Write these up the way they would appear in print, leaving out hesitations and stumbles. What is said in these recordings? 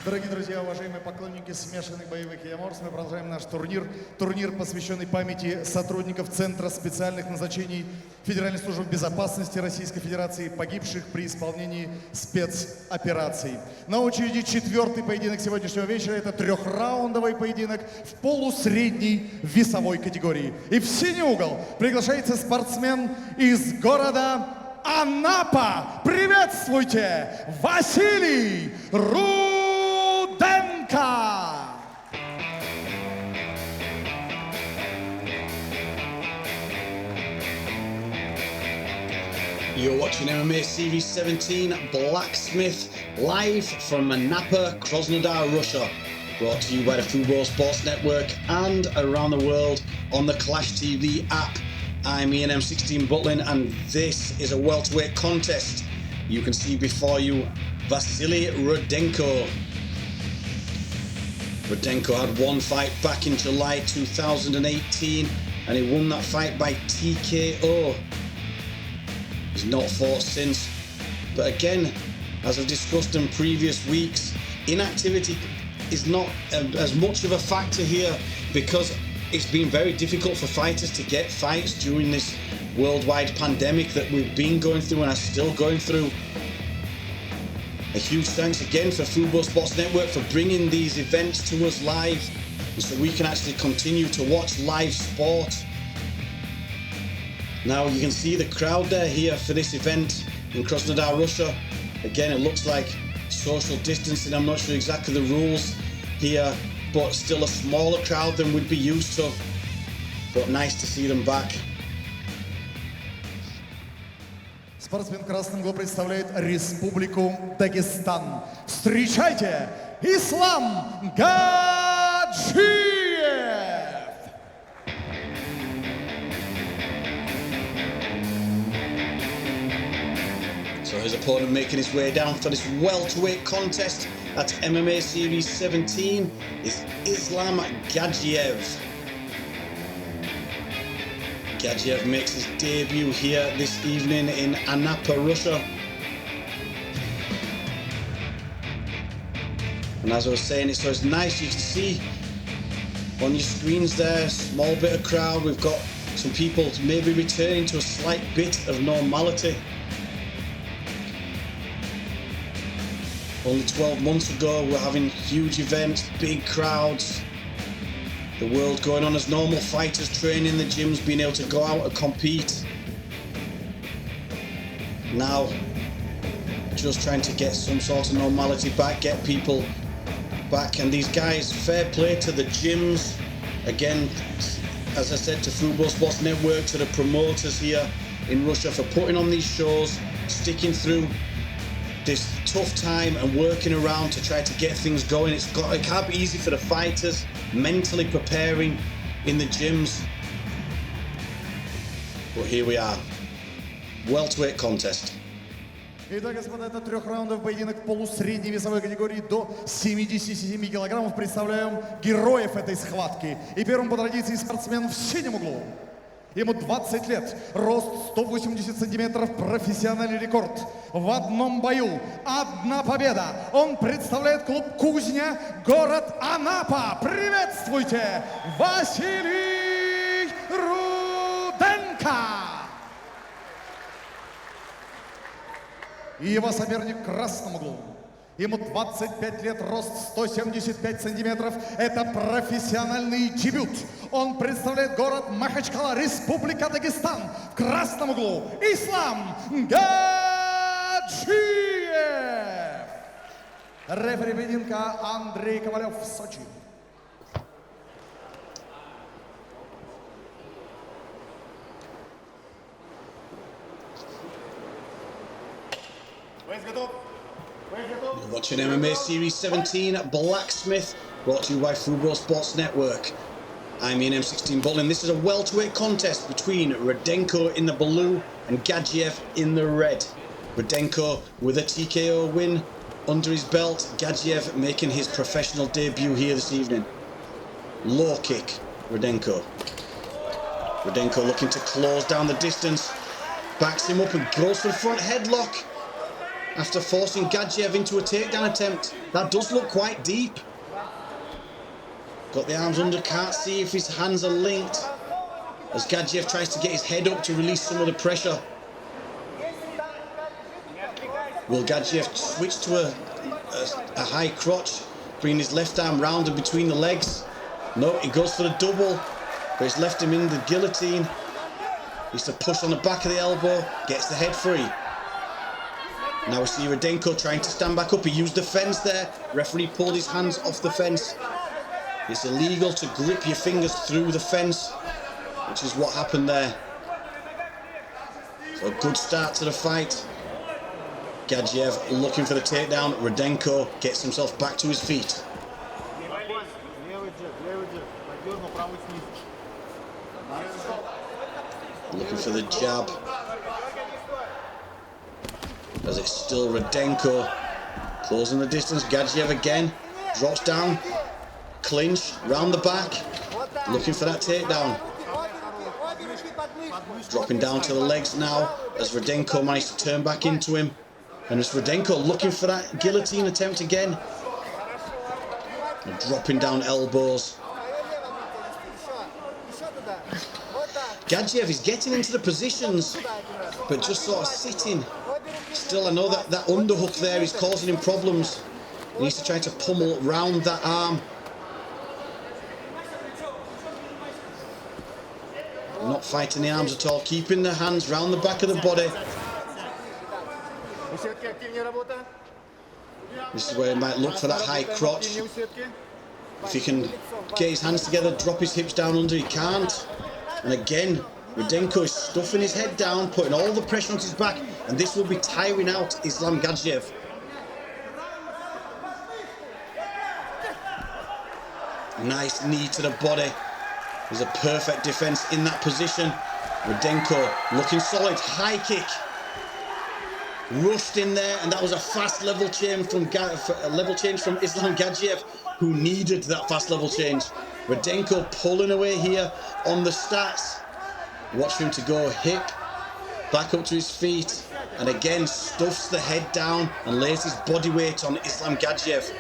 Дорогие друзья, уважаемые поклонники смешанных боевых единоборств, мы продолжаем наш турнир. Турнир, посвященный памяти сотрудников Центра специальных назначений Федеральной службы безопасности Российской Федерации, погибших при исполнении спецопераций. На очереди четвертый поединок сегодняшнего вечера. Это трехраундовый поединок в полусредней весовой категории. И в синий угол приглашается спортсмен из города Анапа. Приветствуйте, Василий Руденко! You're watching MMA Series 17 Blacksmith live from Anapa, Krasnodar, Russia. Brought to you by the Football Sports Network and around the world on the Clash TV app. I'm ENM16 Butlin and this is a welterweight contest. You can see before you Vasili Rudenko. Rudenko had one fight back in July 2018 and he won that fight by TKO. He's not fought since, but again, as I've discussed in previous weeks, inactivity is not as much of a factor here because it's been very difficult for fighters to get fights during this worldwide pandemic that we've been going through and are still going through. A huge thanks again for Football Sports Network for bringing these events to us live so we can actually continue to watch live sport. Now you can see the crowd there here for this event in Krasnodar, Russia. Again, it looks like social distancing. I'm not sure exactly the rules here, but still a smaller crowd than we'd be used to. But nice to see them back. Спортсмен в красном углу представляет Республику Дагестан. Встречайте, Ислам Гаджиев! So his opponent making his way down for this welterweight contest at MMA Series 17 is Ислам Гаджиев. Gadzhiev makes his debut here this evening in Anapa, Russia. And as I was saying, it's nice, you can see on your screens there, small bit of crowd. We've got some people maybe returning to a slight bit of normality. Only 12 months ago, we're having huge events, big crowds. The world going on as normal, fighters training in the gyms, being able to go out and compete. Now, just trying to get some sort of normality back, get people back. And these guys, fair play to the gyms. Again, as I said, to Football Sports Network, to the promoters here in Russia for putting on these shows, sticking through this tough time and working around to try to get things going. It can't be easy for the fighters, mentally preparing in the gyms. But here we are, welterweight contest. Итак, господа, это трехраундовый поединок полусредней весовой категории до 77 килограммов. Представляем героев этой схватки. И первым по традиции спортсмен в синем углу. Ему 20 лет, рост 180 сантиметров, профессиональный рекорд. В одном бою одна победа. Он представляет клуб «Кузня», город Анапа. Приветствуйте, Василий Руденко! И его соперник в красном углу. Ему 25 лет, рост 175 сантиметров. Это профессиональный дебют. Он представляет город Махачкала, Республика Дагестан. В красном углу Ислам Гаджиев. Рефери поединка Андрей Ковалев, Сочи. Готов? You're watching MMA Series 17 Blacksmith, brought to you by Football Sports Network. I'm ENM16 Butlin. This is a welterweight contest between Rudenko in the blue and Gadzhiev in the red. Rudenko with a TKO win under his belt. Gadzhiev making his professional debut here this evening. Low kick, Rudenko. Rudenko looking to close down the distance. Backs him up and goes for the front headlock. after forcing Gadzhiev into a takedown attempt. That does look quite deep. Got the arms under, can't see if his hands are linked, as Gadzhiev tries to get his head up to release some of the pressure. Will Gadzhiev switch to a high crotch, bringing his left arm round and between the legs? No, he goes for the double, but he's left him in the guillotine. He's to push on the back of the elbow, gets the head free. Now we see Rudenko trying to stand back up. He used the fence there. Referee pulled his hands off the fence. It's illegal to grip your fingers through the fence, which is what happened there. So a good start to the fight. Gadzhiev looking for the takedown. Rudenko gets himself back to his feet. Looking for the jab. As it's still Rudenko closing the distance. Gadzhiev again drops down, clinch round the back, looking for that takedown. Dropping down to the legs now as Rudenko managed to turn back into him, and it's Rudenko looking for that guillotine attempt again. And dropping down elbows. Gadzhiev is getting into the positions, but just sort of sitting. Still, I know that underhook there is causing him problems. He needs to try to pummel round that arm. Not fighting the arms at all, keeping the hands round the back of the body. This is where he might look for that high crotch. If he can get his hands together, drop his hips down under, he can't. And again, Rudenko is stuffing his head down, putting all the pressure onto his back, and this will be tiring out Ислам Гаджиев. Nice knee to the body. There's a perfect defense in that position. Rudenko looking solid, high kick. Rushed in there, and that was a fast level change from Ислам Гаджиев, who needed that fast level change. Rudenko pulling away here on the stats. Watch for him to go hip, back up to his feet, and again stuffs the head down and lays his body weight on Ислам Гаджиев.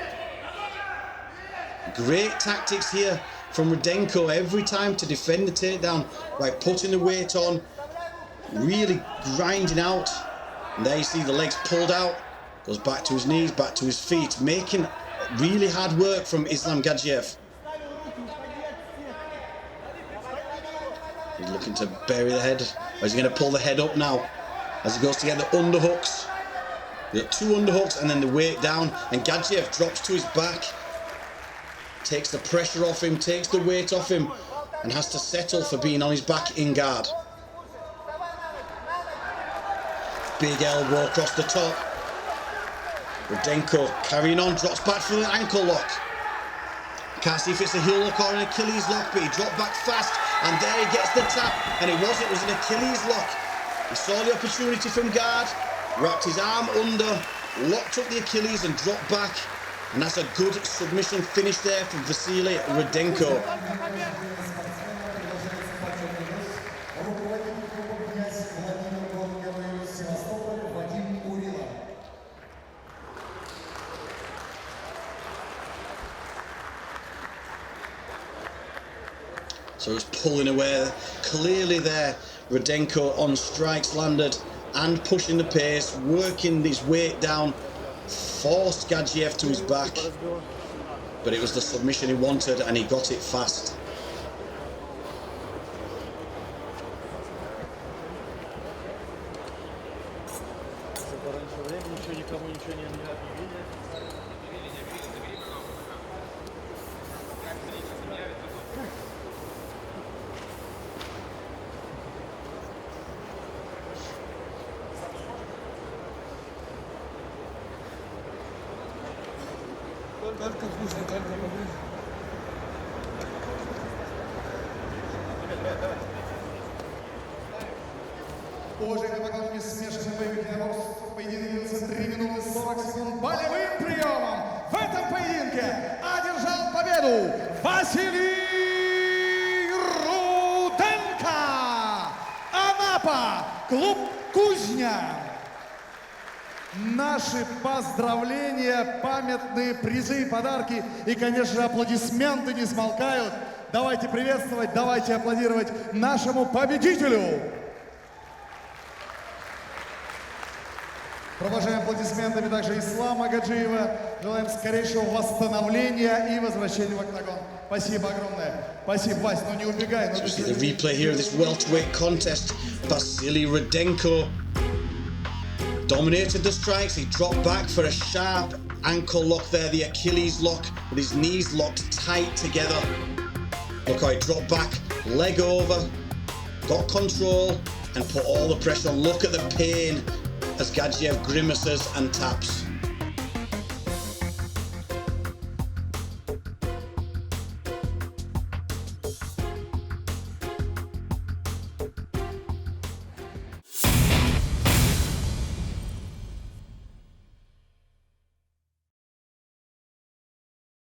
Great tactics here from Rudenko every time to defend the takedown by putting the weight on, really grinding out. And there you see the legs pulled out, goes back to his knees, back to his feet, making really hard work from Ислам Гаджиев. He's looking to bury the head, or is he going to pull the head up now as he goes to get the underhooks? He's got two underhooks and then the weight down, and Gadzhiev drops to his back, takes the pressure off him, takes the weight off him, and has to settle for being on his back in guard. Big elbow across the top. Rudenko carrying on, drops back for the ankle lock. Can't see if it's a heel lock or an Achilles lock, but he dropped back fast, and there he gets the tap, and it was an Achilles lock. He saw the opportunity from guard, wrapped his arm under, locked up the Achilles and dropped back, and that's a good submission finish there from Vasili Rudenko. So he's pulling away, clearly there, Rudenko on strikes landed and pushing the pace, working his weight down, forced Gadzhiev to his back, but it was the submission he wanted and he got it fast. Уважаемые поклонники смешанных боевых единоборств, поединок длится 3 минуты 40 секунд болевым приемом. В этом поединке одержал победу Василий Руденко, Анапа, клуб Кузня. наши поздравления, памятные призы и подарки. И, конечно же, аплодисменты не смолкают. Давайте приветствовать, давайте аплодировать нашему победителю. Провожаем аплодисментами также Ислама Гаджиева. Желаем скорейшего восстановления и возвращения в октагон. Спасибо огромное. Спасибо, Вась, ну не убегай. So see the replay here of this welterweight contest. Vasili Rudenko dominated the strikes. He dropped back for a sharp ankle lock there, the Achilles lock, with his knees locked tight together. Look how he dropped back, leg over, got control, and put all the pressure on. Look at the pain as Gadzhiev grimaces and taps.